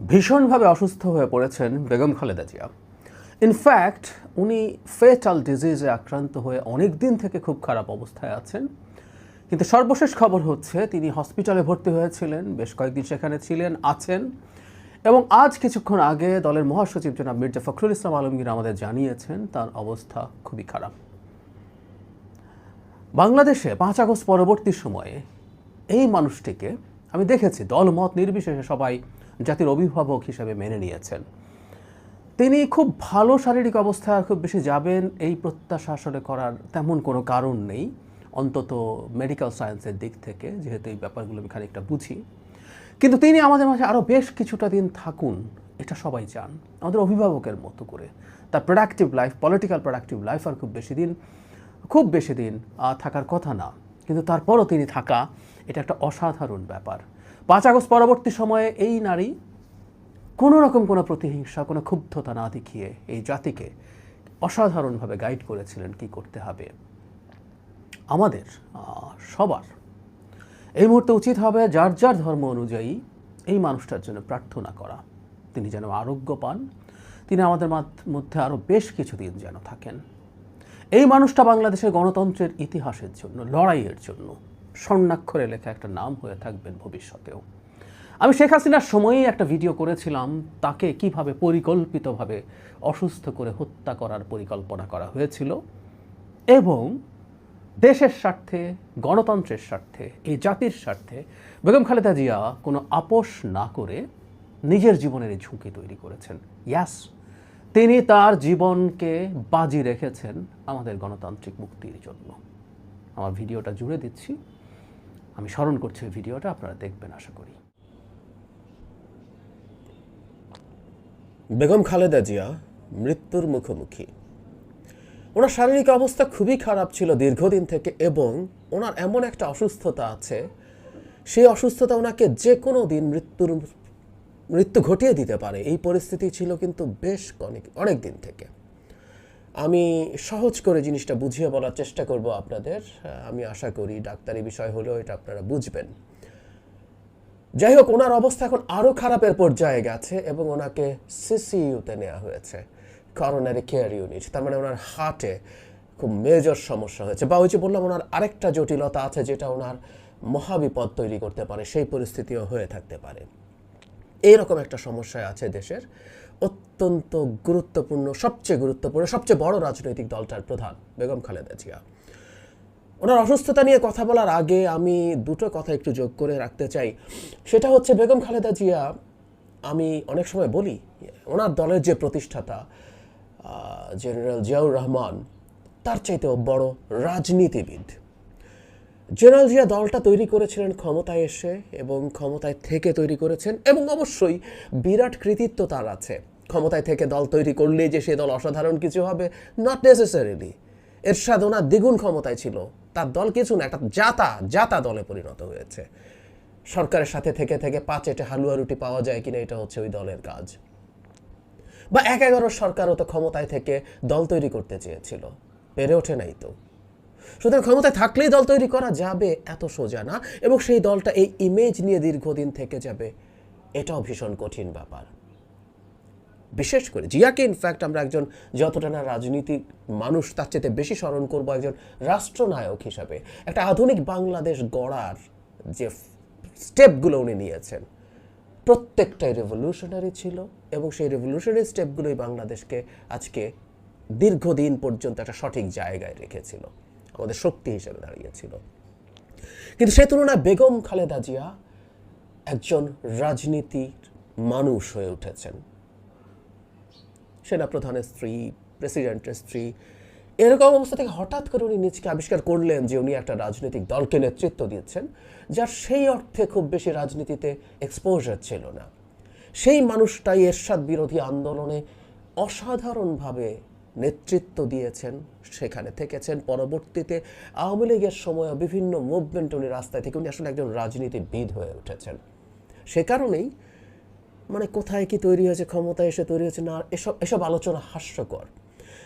ভীষণভাবে অসুস্থ হয়ে পড়েছেন বেগম খালেদা জিয়া। ইনফ্যাক্ট উনি ফেটাল ডিজিজে আক্রান্ত হয়ে অনেক দিন থেকে খুব খারাপ অবস্থায় আছেন, কিন্তু সর্বশেষ খবর হচ্ছে তিনি হসপিটালে ভর্তি হয়েছিলেন, বেশ কয়েকদিন সেখানে ছিলেন, আছেন। এবং আজ কিছুক্ষণ আগে দলের মহাসচিব জনাব মির্জা ফখরুল ইসলাম আলমগীর আমাদের জানিয়েছেন তার অবস্থা খুবই খারাপ। বাংলাদেশে 5 আগস্ট পরবর্তী সময়ে এই মানুষটিকে আমি দেখেছি দলমত নির্বিশেষে সবাই জাতির অভিভাবক হিসেবে মেনে নিয়েছেন। তিনি খুব ভালো শারীরিক অবস্থায় খুব বেশি যাবেন এই প্রত্যাশা আসলে করার তেমন কোনো কারণ নেই, অন্তত মেডিকেল সায়েন্সের দিক থেকে, যেহেতু এই ব্যাপারগুলো আমি খানিকটা বুঝি। কিন্তু তিনি আমাদের মাঝে আরও বেশ কিছুটা দিন থাকুন, এটা সবাই চান, আমাদের অভিভাবকের মতো করে। তার productive life, political productive life আর খুব বেশি দিন থাকার কথা না, কিন্তু তারপরও তিনি থাকা, এটা একটা অসাধারণ ব্যাপার। 5 আগস্ট পরবর্তী সময়ে এই নারী কোনো রকম কোনো প্রতিহিংসা, কোনো ক্ষুব্ধতা না দেখিয়ে এই জাতিকে অসাধারণভাবে গাইড করেছিলেন কি করতে হবে। আমাদের সবার এই মুহূর্তে উচিত হবে যার যার ধর্ম অনুযায়ী এই মানুষটার জন্য প্রার্থনা করা, তিনি যেন আরোগ্য পান, তিনি আমাদের মধ্যে আরও বেশ কিছুদিন যেন থাকেন। এই মানুষটা বাংলাদেশের গণতন্ত্রের ইতিহাসের জন্য, লড়াইয়ের জন্য স্বর্ণাক্ষরে লেখা একটা নাম হয়ে থাকবেন ভবিষ্যতেও। আমি শেখ হাসিনার সময়েই একটা ভিডিও করেছিলাম তাকে কিভাবে পরিকল্পিতভাবে অসুস্থ করে হত্যা করার পরিকল্পনা করা হয়েছিল, এবং দেশের স্বার্থে, গণতন্ত্রের স্বার্থে, এই জাতির স্বার্থে বেগম খালেদা জিয়া কোনো আপোষ না করে নিজের জীবনের এই ঝুঁকি তৈরি করেছেন। ইয়াস, তিনি তার জীবনকে বাজি রেখেছেন আমাদের গণতান্ত্রিক মুক্তির জন্য। আমার ভিডিওটা জুড়ে দিচ্ছি, আমি স্মরণ করছি ওই ভিডিওটা, আপনারা দেখবেন আশা করি। বেগম খালেদা জিয়া মৃত্যুর মুখোমুখি। ওনার শারীরিক অবস্থা খুবই খারাপ ছিল দীর্ঘদিন থেকে, এবং ওনার এমন একটা অসুস্থতা আছে, সেই অসুস্থতা ওনাকে যে কোনো দিন মৃত্যু ঘটিয়ে দিতে পারে। এই পরিস্থিতি ছিল কিন্তু বেশ অনেক দিন থেকে। আমি সহজ করে জিনিসটা বুঝিয়ে বলার চেষ্টা করব আপনাদের। আমি আশা করি ডাক্তারি বিষয় হলেও এটা আপনারা বুঝবেন। যাই হোক, ওনার অবস্থা এখন আরও খারাপের পর্যায়ে গেছে এবং ওনাকে সিসিইউতে নেওয়া হয়েছে, করোনারি কেয়ার ইউনিট। তার মানে ওনার হার্টে খুব মেজর সমস্যা হয়েছে, বা ওই যে বললাম ওনার আরেকটা জটিলতা আছে যেটা ওনার মহাবিপদ তৈরি করতে পারে, সেই পরিস্থিতিও হয়ে থাকতে পারে। এইরকম একটা সমস্যায় আছে দেশের অত্যন্ত গুরুত্বপূর্ণ, সবচেয়ে বড় রাজনৈতিক দলটার প্রধান বেগম খালেদা জিয়া। ওনার অসুস্থতা নিয়ে কথা বলার আগে আমি দুটো কথা একটু যোগ করে রাখতে চাই। সেটা হচ্ছে, বেগম খালেদা জিয়া, আমি অনেক সময় বলি, ওনার দলের যে প্রতিষ্ঠাতা জেনারেল জিয়াউর রহমান, তার চাইতেও বড় রাজনীতিবিদ। জেনারেল জিয়া দলটা তৈরি করেছিলেন ক্ষমতায় এসে, এবং ক্ষমতায় থেকে তৈরি করেছেন, এবং অবশ্যই বিরাট কৃতিত্ব তার আছে। ক্ষমতায় থেকে দল তৈরি করলেই যে সে দল অসাধারণ কিছু হবে, নট নেসেসারিলি। এরশাদ ওনার দ্বিগুণ ক্ষমতায় ছিল, তার দল কিছু না, একটা জাতা দলে পরিণত হয়েছে। সরকারের সাথে থেকে 5 এটে হালুয়া রুটি পাওয়া যায় কিনা, এটা হচ্ছে ওই দলের কাজ। বা 11 সরকারও তো ক্ষমতায় থেকে দল তৈরি করতে চেয়েছিল, পেরে ওঠে নাই তো। সুতরাং ক্ষমতায় থাকলেই দল তৈরি করা যাবে এত সোজা না, এবং সেই দলটা এই ইমেজ নিয়ে দীর্ঘদিন থেকে যাবে, এটাও ভীষণ কঠিন ব্যাপার। বিশেষ করে জিয়াকে ইনফ্যাক্ট আমরা একজন, যতটা না রাজনীতিক মানুষ, তার চেয়ে বেশি স্মরণ করবো একজন রাষ্ট্রনায়ক হিসাবে। একটা আধুনিক বাংলাদেশ গড়ার যে স্টেপগুলো উনি নিয়েছেন, প্রত্যেকটাই রেভলিউশনারি ছিল, এবং সেই রেভলিউশনারি স্টেপগুলোই বাংলাদেশকে আজকে দীর্ঘদিন পর্যন্ত একটা সঠিক জায়গায় রেখেছিল, আমাদের শক্তি হিসেবে দাঁড়িয়েছিল। কিন্তু সে তুলনায় বেগম খালেদা জিয়া একজন রাজনীতির মানুষ হয়ে উঠেছেন। সেনাপ্রধানের স্ত্রী, প্রেসিডেন্টের স্ত্রী, এরকম অবস্থা থেকে হঠাৎ করে উনি নিজকে আবিষ্কার করলেন যে উনি একটা রাজনৈতিক দলকে নেতৃত্ব দিচ্ছেন, যার সেই অর্থে খুব বেশি রাজনীতিতে এক্সপোজার ছিল না। সেই মানুষটাই এরশাদ বিরোধী আন্দোলনে অসাধারণভাবে নেতৃত্ব দিয়েছেন, সেখানে থেকেছেন। পরবর্তীতে আওয়ামী লীগের সময় বিভিন্ন মুভমেন্ট উনি রাস্তায় থেকে, উনি আসলে একজন রাজনীতিবিদ হয়ে উঠেছেন। সে কারণেই মানে কোথায় কি তৈরি হয়েছে, ক্ষমতায় এসে তৈরি হয়েছে না, এসব আলোচনা হাস্যকর।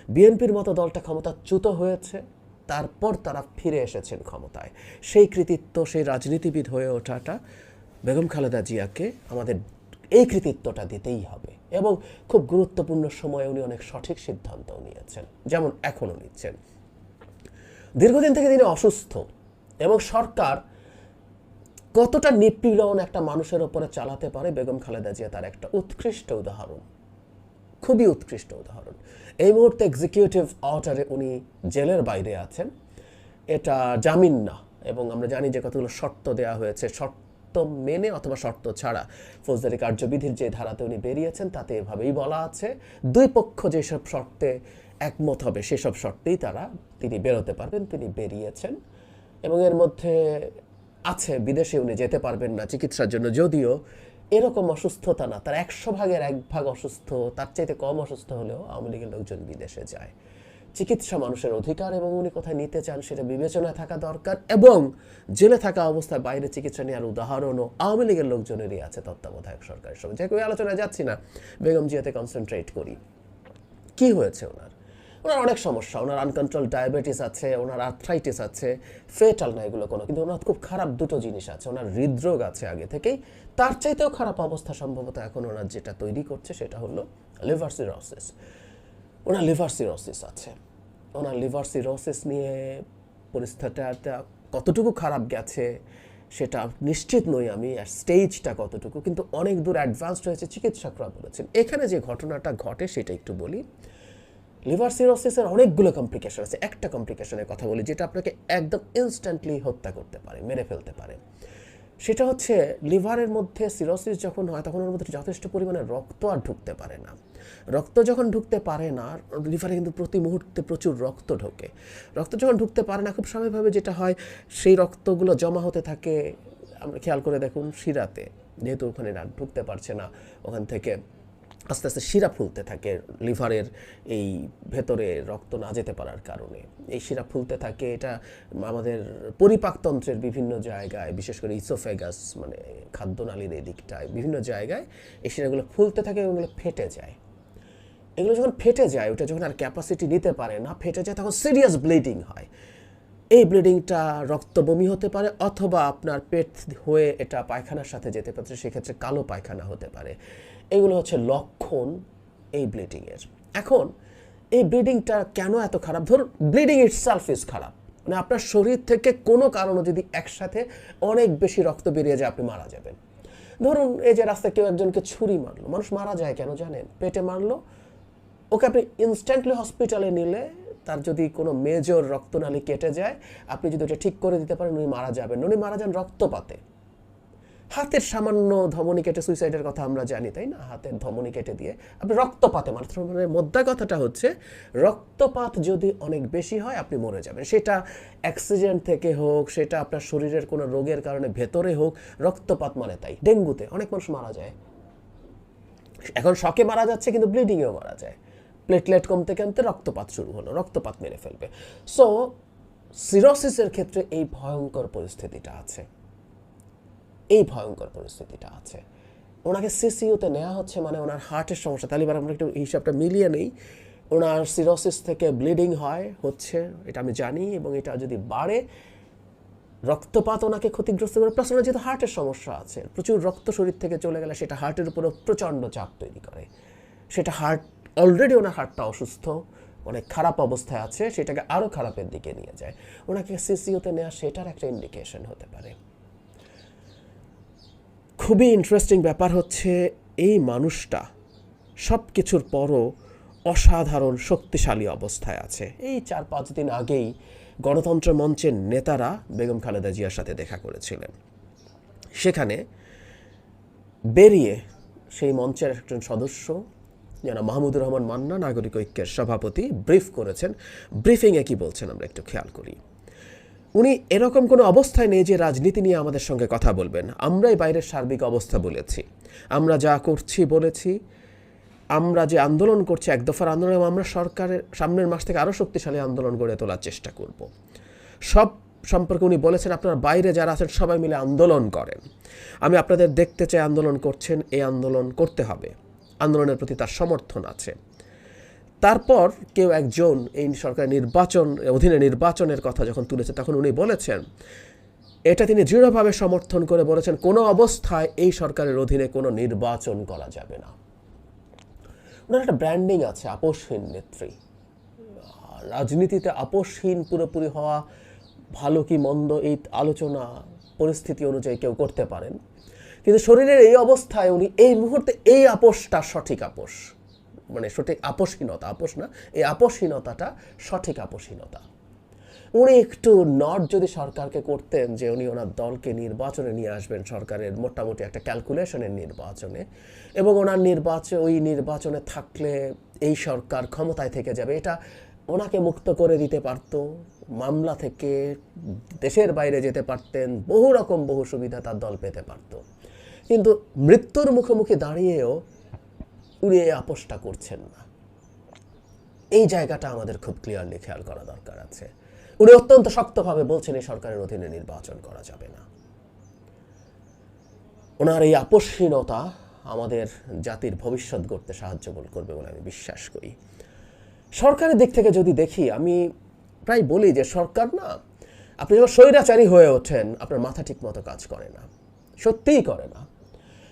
বিএনপির মতো দলটা ক্ষমতাচ্যুত হয়েছে, তারপর তারা ফিরে এসেছেন ক্ষমতায়। সেই কৃতিত্ব, সেই রাজনীতিবিদ হয়ে ওঠাটা বেগম খালেদা জিয়াকে আমাদের এই কৃতিত্বটা দিতেই হবে। এবং খুব গুরুত্বপূর্ণ সময়ে উনি অনেক সঠিক সিদ্ধান্তও নিয়েছেন, যেমন এখনও নিচ্ছেন। দীর্ঘদিন থেকে তিনি অসুস্থ এবং সরকার কতটা নিপীড়ন একটা মানুষের ওপরে চালাতে পারে, বেগম খালেদা জিয়া তার একটা উৎকৃষ্ট উদাহরণ, খুবই উৎকৃষ্ট উদাহরণ। এই মুহূর্তে এক্সিকিউটিভ অর্ডারে উনি জেলের বাইরে আছেন, এটা জামিন না, এবং আমরা জানি যে কতগুলো শর্ত দেওয়া হয়েছে, শর্ত মেনে অথবা শর্ত ছাড়া ফৌজদারি কার্যবিধির যে ধারাতে উনি বেরিয়েছেন তাতে এভাবেই বলা আছে, দুই পক্ষ যেসব শর্তে একমত হবে সেসব শর্তেই তিনি বেরোতে পারবেন। তিনি বেরিয়েছেন এবং এর মধ্যে আছে বিদেশে উনি যেতে পারবেন না চিকিৎসার জন্য, যদিও এরকম অসুস্থতা না, তার 100 ভাগের 1 ভাগ অসুস্থ, তার চাইতে কম অসুস্থ হলেও আওয়ামী লীগের লোকজন বিদেশে যায়। চিকিৎসা মানুষের অধিকার এবং উনি কোথায় নিতে চান সেটা বিবেচনায় থাকা দরকার। এবং জেলে থাকা অবস্থায় বাইরে চিকিৎসা নেওয়ার উদাহরণও আওয়ামী লীগের লোকজনেরই আছে তত্ত্বাবধায়ক সরকারের সঙ্গে। যে ওই আলোচনায় যাচ্ছি না, বেগম জিয়াতে কনসেন্ট্রেট করি। কি হয়েছে ওনার অনেক সমস্যা, ওনার আনকন্ট্রোল ডায়াবেটিস আছে, ওনার আর্থ্রাইটিস আছে, ফেটাল না এগুলো কোনো, কিন্তু ওনার খুব খারাপ দুটো জিনিস আছে, ওনার হৃদরোগ আছে আগে থেকেই, তার চাইতেও খারাপ অবস্থা সম্ভবত এখন ওনার যেটা তৈরি করছে সেটা হলো লিভার সিরোসিস। ওনার লিভার সিরোসিস আছে। ওনার লিভার সিরোসিস নিয়ে পরিস্থিতিটা কতটুকু খারাপ গেছে সেটা নিশ্চিত নই আমি, আর স্টেজটা কতটুকু, কিন্তু অনেক দূর অ্যাডভান্সড হয়েছে চিকিৎসকরা বলেছেন। এখানে যে ঘটনাটা ঘটে সেটা একটু বলি। লিভার সিরোসিসের অনেকগুলো কমপ্লিকেশন আছে। একটা কমপ্লিকেশনের কথা বলি যেটা আপনাকে একদম ইনস্ট্যান্টলি হত্যা করতে পারে, মেরে ফেলতে পারে। সেটা হচ্ছে লিভারের মধ্যে সিরোসিস যখন হয় তখন ওর মধ্যে যথেষ্ট পরিমাণে রক্ত আর ঢুকতে পারে না। রক্ত যখন ঢুকতে পারে না, লিভারে কিন্তু প্রতি মুহূর্তে প্রচুর রক্ত ঢোকে। রক্ত যখন ঢুকতে পারে না, খুব স্বাভাবিকভাবে যেটা হয় সেই রক্তগুলো জমা হতে থাকে, আমরা খেয়াল করে দেখুন শিরাতে, যেহেতু ওখানে ঢুকতে পারছে না, ওখান থেকে আস্তে আস্তে শিরা ফুলতে থাকে লিভারের এই ভেতরে রক্ত না যেতে পারার কারণে। এই শিরা ফুলতে থাকে, এটা আমাদের পরিপাকতন্ত্রের বিভিন্ন জায়গায়, বিশেষ করে ইসোফেগাস মানে খাদ্যনালীর এই দিকটায় বিভিন্ন জায়গায় এই শিরাগুলো ফুলতে থাকে এবং এগুলো ফেটে যায়। এগুলো যখন ফেটে যায়, ওটা যখন আর ক্যাপাসিটি নিতে পারে না, ফেটে যায়, তখন সিরিয়াস ব্লিডিং হয়। এই ব্লিডিংটা রক্ত বমি হতে পারে, অথবা আপনার পেট হয়ে এটা পায়খানার সাথে যেতে পারে, সেক্ষেত্রে কালো পায়খানা হতে পারে। এগুলো হচ্ছে লক্ষণ এই ব্লিডিংয়ের। এখন এই ব্লিডিংটা কেন এত খারাপ? ধরুন ব্লিডিং ইটসেলফ ইজ খারাপ, মানে আপনার শরীর থেকে কোনো কারণে যদি একসাথে অনেক বেশি রক্ত বেরিয়ে যায় আপনি মারা যাবেন। ধরুন এই যে রাস্তায় কেউ একজনকে ছুরি মারলো, মানুষ মারা যায় কেন জানেন? পেটে মারলো, ওকে আপনি ইনস্ট্যান্টলি হসপিটালে নিলে তার যদি কোনো মেজর রক্তনালী কেটে যায়, আপনি যদি ওটা ঠিক করে দিতে পারেন, উনি মারা যাবেন। উনি মারা যান রক্তপাতে। হাতের সামান্য ধমনী কেটে সুইসাইডের কথা আমরা জানি, তাই না? হাতের ধমনী কেটে দিয়ে আপনি রক্তপাতে মাত্র, মানে মোদ্দা কথাটা হচ্ছে রক্তপাত যদি অনেক বেশি হয় আপনি মরে যাবেন। সেটা অ্যাক্সিডেন্ট থেকে হোক, সেটা আপনার শরীরের কোনো রোগের কারণে ভেতরে হোক, রক্তপাত মানে তাই। ডেঙ্গুতে অনেক মানুষ মারা যায়, এখন শকে মারা যাচ্ছে কিন্তু ব্লিডিংয়েও মারা যায়। প্লেটলেট কমতে কমতে রক্তপাত শুরু হলো, রক্তপাত মেরে ফেলবে। সো সিরোসিসের ক্ষেত্রে এই ভয়ঙ্কর পরিস্থিতিটা আছে, এই ভয়ঙ্কর পরিস্থিতিটা আছে। ওনাকে সিসিইউতে নেওয়া হচ্ছে, মানে ওনার হার্টের সমস্যা। তাহলে এবার আমরা একটু হিসাবটা মিলিয়ে নেই। ওনার সিরোসিস থেকে ব্লিডিং হচ্ছে, এটা আমি জানি, এবং এটা যদি বাড়ে রক্তপাত ওনাকে ক্ষতিগ্রস্ত করে, প্লাস ওনার যেহেতু হার্টের সমস্যা আছে, প্রচুর রক্ত শরীর থেকে চলে গেলে সেটা হার্টের উপরেও প্রচণ্ড চাপ তৈরি করে। সেটা হার্ট অলরেডি, ওনার হার্টটা অসুস্থ, অনেক খারাপ অবস্থায় আছে, সেটাকে আরও খারাপের দিকে নিয়ে যায়। ওনাকে সিসিইউতে নেওয়া সেটার একটা ইন্ডিকেশন হতে পারে। খুবই ইন্টারেস্টিং ব্যাপার হচ্ছে এই মানুষটা সব কিছুর পরও অসাধারণ শক্তিশালী অবস্থায় আছে। এই 4-5 দিন আগেই গণতন্ত্র মঞ্চের নেতারা বেগম খালেদা জিয়ার সাথে দেখা করেছিলেন। সেখানে বেরিয়ে সেই মঞ্চের একজন সদস্য যেন মাহমুদুর রহমান মান্না, নাগরিক ঐক্যের সভাপতি, ব্রিফ করেছেন। ব্রিফিংয়ে কি বলছেন আমরা একটু খেয়াল করি। উনি এরকম কোনো অবস্থায় নেই যে রাজনীতি নিয়ে আমাদের সঙ্গে কথা বলবেন। আমরাই বাইরের সার্বিক অবস্থা বলেছি, আমরা যা করছি বলেছি, আমরা যে আন্দোলন করছি, এক দফার আন্দোলন, আমরা সরকারের সামনের মাস থেকে আরও শক্তিশালী আন্দোলন গড়ে তোলার চেষ্টা করব। সব সম্পর্কে উনি বলেছেন আপনারা বাইরে যারা আছেন সবাই মিলে আন্দোলন করেন, আমি আপনাদের দেখতে চাই আন্দোলন করছেন, এই আন্দোলন করতে হবে, আন্দোলনের প্রতি তার সমর্থন আছে। তারপর কেউ একজন এই সরকার অধীনে নির্বাচনের কথা যখন তুলেছে তখন উনি বলেছেন এটা তিনি দৃঢ়ভাবে সমর্থন করে বলেছেন কোনো অবস্থায় এই সরকারের অধীনে কোনো নির্বাচন করা যাবে না। ওনার একটা ব্র্যান্ডিং আছে, আপোষহীন নেত্রী। রাজনীতিতে আপোষহীন পুরোপুরি হওয়া ভালো কি মন্দ এই আলোচনা পরিস্থিতি অনুযায়ী কেউ করতে পারেন, কিন্তু শরীরের এই অবস্থায় উনি এই মুহূর্তে এই আপোষটা সঠিক আপোষ, মানে সঠিক আপোষহীনতা, আপোষ না, এই আপোষহীনতাটা সঠিক আপোষহীনতা। উনি একটু নট যদি সরকারকে করতেন যে উনি ওনার দলকে নির্বাচনে নিয়ে আসবেন, সরকারের মোটামুটি একটা ক্যালকুলেশনের নির্বাচনে, এবং ওনার ওই নির্বাচনে থাকলে এই সরকার ক্ষমতায় থেকে যাবে, এটা ওনাকে মুক্ত করে দিতে পারত, মামলা থেকে দেশের বাইরে যেতে পারতেন, বহু সুবিধা তার দল পেতে পারত। কিন্তু মৃত্যুর মুখোমুখি দাঁড়িয়েও উনি এই আপোষটা করছেন না। এই জায়গাটা আমাদের খুব ক্লিয়ারলি খেয়াল করা দরকার আছে। উনি অত্যন্ত শক্তভাবে বলছেন এই সরকারের অধীনে নির্বাচন করা যাবে না। ওনার এই আপোষহীনতা আমাদের জাতির ভবিষ্যৎ গড়তে সাহায্য করবে বলে আমি বিশ্বাস করি। সরকারের দিক থেকে যদি দেখি, আমি প্রায় বলি যে সরকার না, আপনি যখন স্বৈরাচারী হয়ে ওঠেন আপনার মাথা ঠিক মতো কাজ করে না, সত্যিই করে না।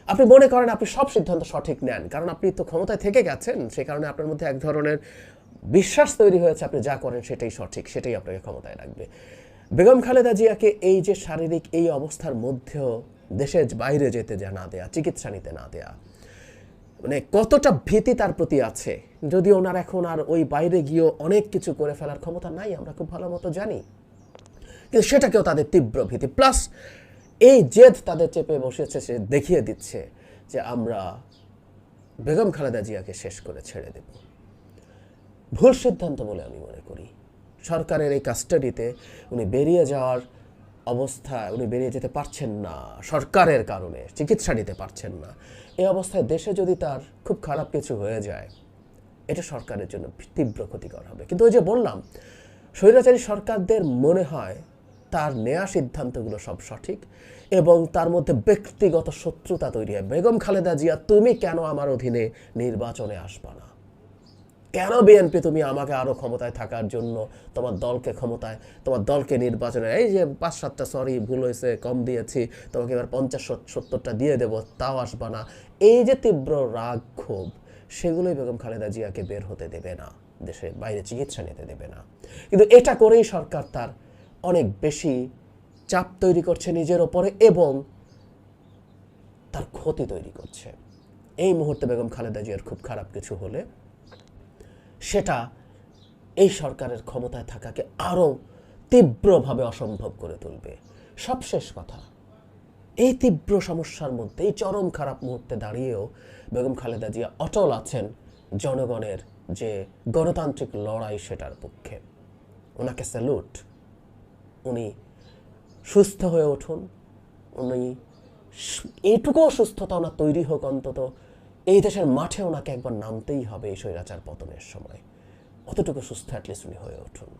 আপনি মনে করেন আপনি সব সিদ্ধান্ত সঠিক নেন, কারণ আপনি তো ক্ষমতায় থেকে গেছেন, সে কারণে আপনার মধ্যে এক ধরনের বিশ্বাস তৈরি হয়েছে আপনি যা করেন সেটাই সঠিক, সেটাই আপনাকে ক্ষমতায় রাখবে। বেগম খালেদা জিয়াকে এই যে শারীরিক এই অবস্থার মধ্যেও দেশের বাইরে যেতে না দেয়া, চিকিৎসা নিতে না দেয়া, মানে কতটা ভীতি তার প্রতি আছে। যদি ওনার এখন আর ওই বাইরে গিয়েও অনেক কিছু করে ফেলার ক্ষমতা নাই, আমরা খুব ভালো মতো জানি, কিন্তু সেটাকেও তাদের তীব্র ভীতি, প্লাস এই জেদ তাদের চেপে বসেছে, সে দেখিয়ে দিচ্ছে যে আমরা বেগম খালেদা জিয়াকে শেষ করে ছেড়ে দেব। ভুল সিদ্ধান্ত বলে আমি মনে করি। সরকারের এই কাস্টাডিতে উনি বেরিয়ে যাওয়ার অবস্থায়, উনি বেরিয়ে যেতে পারছেন না সরকারের কারণে, চিকিৎসা নিতে পারছেন না। এই অবস্থায় দেশে যদি তার খুব খারাপ কিছু হয়ে যায়, এটা সরকারের জন্য তীব্র ক্ষতিকর হবে। কিন্তু ওই যে বললাম, স্বৈরাচারী সরকারদের মনে হয় তার নেয়া সিদ্ধান্তগুলো সব সঠিক, এবং তার মধ্যে ব্যক্তিগত শত্রুতা তৈরি হয়। বেগম খালেদা জিয়া, তুমি কেন আমার অধীনে নির্বাচনে আসবা না? কেন বিএনপি তুমি আমাকে আরও ক্ষমতায় থাকার জন্য তোমার দলকে নির্বাচনে, এই যে 5-7টা সরি ভুল হয়েছে, কম দিয়েছি, তোমাকে এবার 50-70টা দিয়ে দেবো, তাও আসবা না। এই যে তীব্র রাগ ক্ষোভ, সেগুলোই বেগম খালেদা জিয়াকে বের হতে দেবে না, দেশে বাইরে চিকিৎসা নিতে দেবে না। কিন্তু এটা করেই সরকার তার অনেক বেশি চাপ তৈরি করছে নিজের ওপরে, এবং তার ক্ষতি তৈরি করছে। এই মুহূর্তে বেগম খালেদা জিয়ার খুব খারাপ কিছু হলে সেটা এই সরকারের ক্ষমতায় থাকাকে আরও তীব্রভাবে অসম্ভব করে তুলবে। সবশেষ কথা, এই তীব্র সমস্যার মধ্যে, এই চরম খারাপ মুহূর্তে দাঁড়িয়েও বেগম খালেদা জিয়া অটল আছেন জনগণের যে গণতান্ত্রিক লড়াই, সেটার পক্ষে। ওনাকে স্যালুট। উনি সুস্থ হয়ে উঠুন, উনি এইটুকুও সুস্থতা ওনার তৈরি হোক, অন্তত এই দেশের মাঠে ওনাকে একবার নামতেই হবে এই স্বৈরাচার পতনের সময়। অতটুকু সুস্থ অ্যাটলিস্ট উনি হয়ে উঠুন।